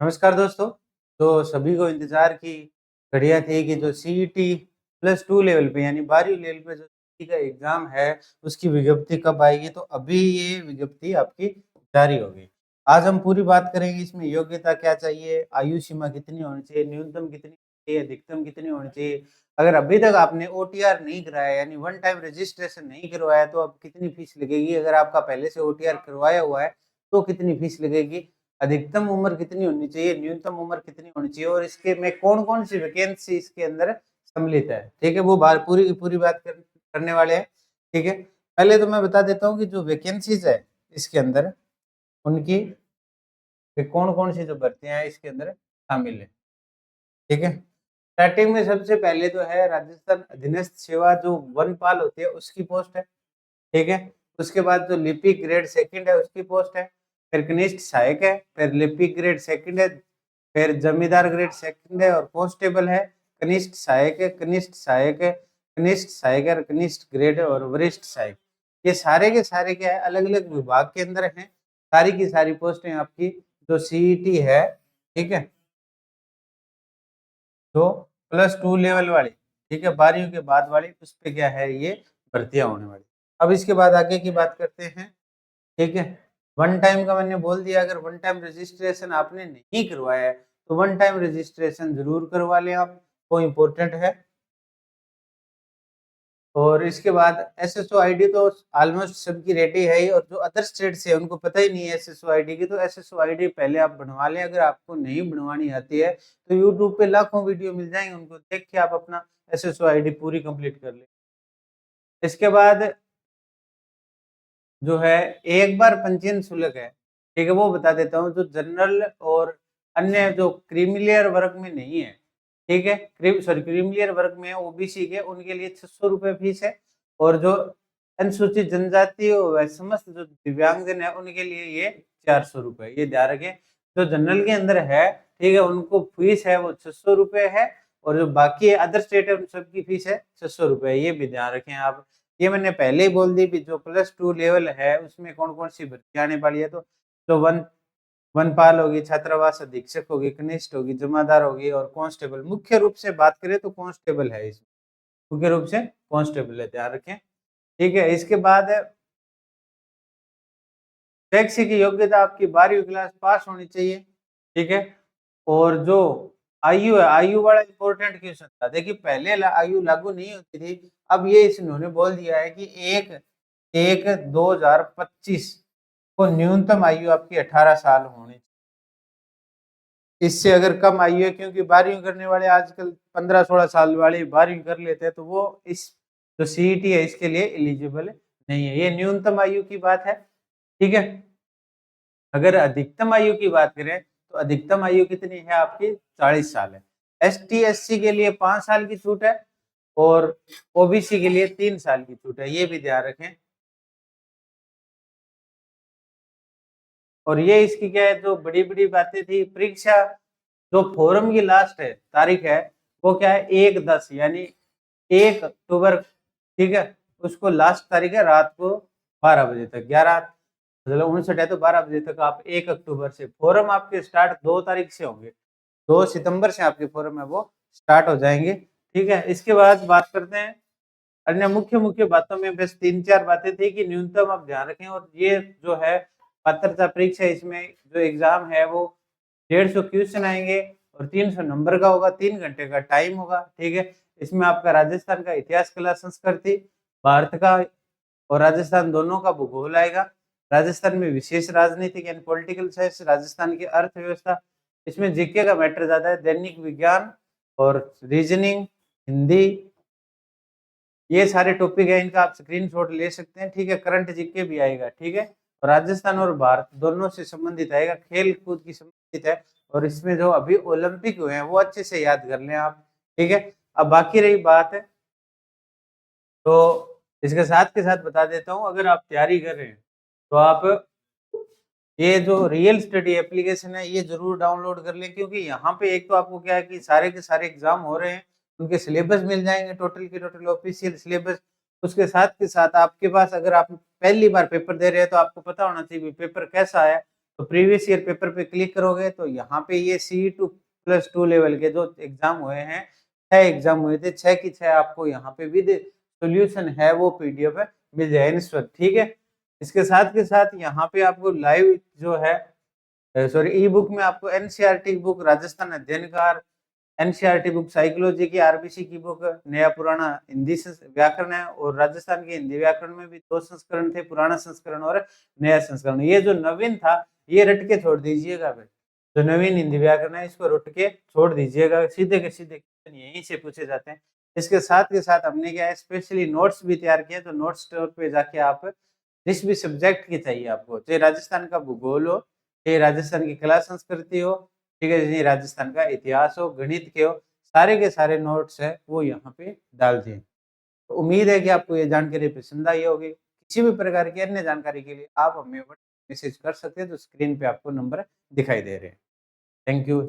नमस्कार दोस्तों। तो सभी को इंतज़ार की घड़ियाँ थी कि जो सीईटी प्लस 2 लेवल पे यानी 12वीं लेवल पे जो सीईटी का एग्ज़ाम है, उसकी विज्ञप्ति कब आएगी? तो अभी ये विज्ञप्ति आपकी जारी हो गई। आज हम पूरी बात करेंगे इसमें योग्यता क्या चाहिए, आयु सीमा कितनी होनी चाहिए, न्यूनतम कितनी चाहिए, अधिकतम कितनी होनी चाहिए। अगर अभी तक आपने ओटीआर नहीं कराया यानी वन टाइम रजिस्ट्रेशन नहीं करवाया तो अब कितनी फ़ीस लगेगी? अगर आपका पहले से ओटीआर करवाया हुआ है, तो कितनी फ़ीस लगेगी? अधिकतम उम्र कितनी होनी चाहिए, न्यूनतम उम्र कितनी होनी चाहिए और इसके में कौन-कौन सी वैकेंसी इसके अंदर सम्मिलित है, ठीक है? वो पूरी की पूरी बात करने वाले हैं, ठीक है? पहले तो मैं बता देता हूँ कि जो वैकेंसीज़ है इसके अंदर, उनकी कि कौन-कौन सी जो भर्तियाँ हैं इसके अंदर शामिल है, ठीक है? स्टार्टिंग में सबसे पहले तो है राजस्थान अधीनस्थ सेवा जो वनपाल होती है उसकी पोस्ट है। ठीक है? उसके बाद जो लिपिक ग्रेड सेकंड है उसकी पोस्ट है, फिर कनिष्ठ सहायक है, फिर लिपिक ग्रेड सेकंड है, फिर जमींदार ग्रेड सेकंड है और कांस्टेबल है, कनिष्ठ सहायक है, कनिष्ठ सहायक है, कनिष्ठ सहायक है और कनिष्ठ ग्रेड है और वरिष्ठ सहायक। ये सारे के सारे क्या है अलग-अलग विभाग के अंदर हैं, सारी की सारी पोस्टें आपकी जो सीईटी है, ठीक है? जो +2 लेवल वाली, ठीक है? 12वीं के बाद वाली उस पे क्या है ये भर्तियाँ होने वाली। अब इसके बाद आगे की बात करते हैं, ठीक है? वन टाइम का मैंने बोल दिया अगर वन टाइम रजिस्ट्रेशन आपने नहीं करवाया है, तो वन टाइम रजिस्ट्रेशन ज़रूर करवा लें आप, वो इम्पोर्टेंट है। और इसके बाद एसएसओ आईडी तो ऑलमोस्ट सबकी रेडी है ही और जो अदर स्टेट से है उनको पता ही नहीं है एसएसओ आईडी की, तो एसएसओ आईडी पहले आप बनवा लें। अगर आपको नहीं बनवानी आती है, तो यूट्यूब पे लाखों वीडियो मिल जाएँगे, उनको देख के आप अपना एसएसओ आईडी पूरी कंप्लीट कर लें। इसके बाद जो है एक बार पंजीयन शुल्क है, ठीक है? वो बता देता हूँ जो जनरल और अन्य जो क्रीमी लेयर वर्ग में नहीं है, ठीक है? क्रीमी लेयर वर्ग में है ओबीसी के उनके लिए ₹600 फीस है और जो अनुसूचित जनजाति व समस्त जो दिव्यांगजन है उनके लिए ये ₹400 ये ध्यान रखें। जो जनरल के अंदर है, ठीक है? उनको फीस है वो ₹600 है और जो बाकी अदर स्टेट है उन सबकी फीस है ₹600 ये भी ध्यान रखें आप। ये मैंने पहले ही बोल दी कि जो +2 लेवल है उसमें कौन-कौन सी भर्तियाँ आने वाली है तो जो वनपाल होगी, छात्रावास अधीक्षक होगी, कनिष्ठ होगी, जमादार होगी और कांस्टेबल मुख्य रूप से बात करें तो कांस्टेबल है इसमें, मुख्य रूप से कांस्टेबल है ध्यान रखें, ठीक है? इसके बाद शैक्षिक योग्यता आपकी 12वीं क्लास पास होनी चाहिए, ठीक है? और जो आयु है, आयु बड़ा इम्पोर्टेंट क्वेश्चन था। देखिए पहले आयु लागू नहीं होती थी, अब ये इन्होंने बोल दिया है कि 1/1/2025 को न्यूनतम आयु आपकी 18 साल होनी चाहिए। इससे अगर कम आयु है क्योंकि 12वीं करने वाले आजकल 15-16 साल वाले 12वीं कर लेते हैं, तो वो इस जो सीईटी है इसके लिए एलिजिबल नहीं है। ये न्यूनतम आयु की बात है, ठीक है? अगर अधिकतम आयु की बात करें, तो अधिकतम आयु कितनी है आपकी 40 साल है। एसटी-एससी के लिए 5 साल की छूट है और ओबीसी के लिए 3 साल की छूट है, ये भी ध्यान रखें। और ये इसकी क्या है जो बड़ी-बड़ी बातें थी, परीक्षा जो फ़ॉर्म की लास्ट है तारीख है, वो क्या है 1/10 यानी 1 अक्टूबर, ठीक है? उसको लास्ट तारीख है रात को 12 बजे तक, 11 मतलब 59 है तो 12 बजे तक आप 1 अक्टूबर से फॉर्म आपके स्टार्ट 2 तारीख से होंगे। 2 सितंबर से आपके फॉर्म है वो स्टार्ट हो जाएँगे, ठीक है? इसके बाद बात करते हैं अन्य मुख्य बातों में बस 3-4 बातें थी कि न्यूनतम आप ध्यान रखें और ये जो है पात्रता परीक्षा इसमें जो एग्ज़ाम है वो 150 क्वेश्चन आएँगे और 300 नंबर का होगा, 3 घंटे का टाइम होगा, ठीक है? इसमें आपका राजस्थान का इतिहास, कला, संस्कृति, भारत का और राजस्थान दोनों का भूगोल आएगा। राजस्थान में विशेष राजनीतिक यानी पॉलिटिकल साइंस, राजस्थान की अर्थव्यवस्था, इसमें जीके का मैटर ज़्यादा है, दैनिक विज्ञान और रीजनिंग, हिंदी, ये सारे टॉपिक है इनका आप स्क्रीनशॉट ले सकते हैं, ठीक है? करंट जीके भी आएगा, ठीक है? और राजस्थान और भारत दोनों से संबंधित आएगा, खेल-कूद की संबंधित है और इसमें जो अभी ओलंपिक हुए हैं वो अच्छे से याद कर लें आप, ठीक है? अब बाकी रही बात तो इसके साथ के साथ बता देता हूँ अगर आप तैयारी कर रहे हैं, तो आप ये जो रियल स्टडी एप्लीकेशन है ये ज़रूर डाउनलोड कर लें क्योंकि यहाँ पे एक तो आपको क्या है कि सारे के सारे एग्ज़ाम हो रहे हैं, उनके सिलेबस मिल जाएँगे टोटल के टोटल ऑफ़िशियल सिलेबस। उसके साथ के साथ आपके पास अगर आप पहली बार पेपर दे रहे हैं तो आपको पता होना चाहिए पेपर कैसा आया, तो प्रीवियस ईयर पेपर पे क्लिक करोगे तो यहाँ पे ये CE2+2 लेवल के जो एग्जाम हुए हैं, 6 एग्जाम हुए थे, 6 की 6 आपको यहाँ पे विद सॉल्यूशन है वो पीडीएफ मिल जाए इस वक्त, ठीक है। इसके साथ के साथ यहाँ पे आपको लाइव जो है सॉरी ई बुक में आपको एनसीईआरटी बुक राजस्थान अध्ययनकार, एनसीईआरटी बुक साइकोलॉजी की, आरबीसी की बुक, नया पुराना हिंदी व्याकरण है, और राजस्थान के हिंदी व्याकरण में भी 2 संस्करण थे, पुराना संस्करण और नया संस्करण। ये जो नवीन था ये रट के छोड़ दीजिएगा भाई, जो नवीन हिंदी व्याकरण है इसको रट के छोड़ दीजिएगा, सीधे के सीधे क्वेश्चन यहीं से पूछे जाते हैं। इसके साथ के साथ हमने क्या है स्पेशली नोट्स भी तैयार किया, तो नोट्स स्टोर पे जाके आप जिस भी सब्जेक्ट की चाहिए आपको, चाहे राजस्थान का भूगोल हो, चाहे राजस्थान की कला संस्कृति हो, ठीक है जी, राजस्थान का इतिहास हो, गणित के हो, सारे के सारे नोट्स है वो यहाँ पे डाल दिए। तो उम्मीद है कि आपको ये जानकारी पसंद आई होगी। किसी भी प्रकार की अन्य जानकारी के लिए आप हमें मैसेज कर सकते हैं, तो स्क्रीन पे आपको नंबर दिखाई दे रहे हैं। Thank you.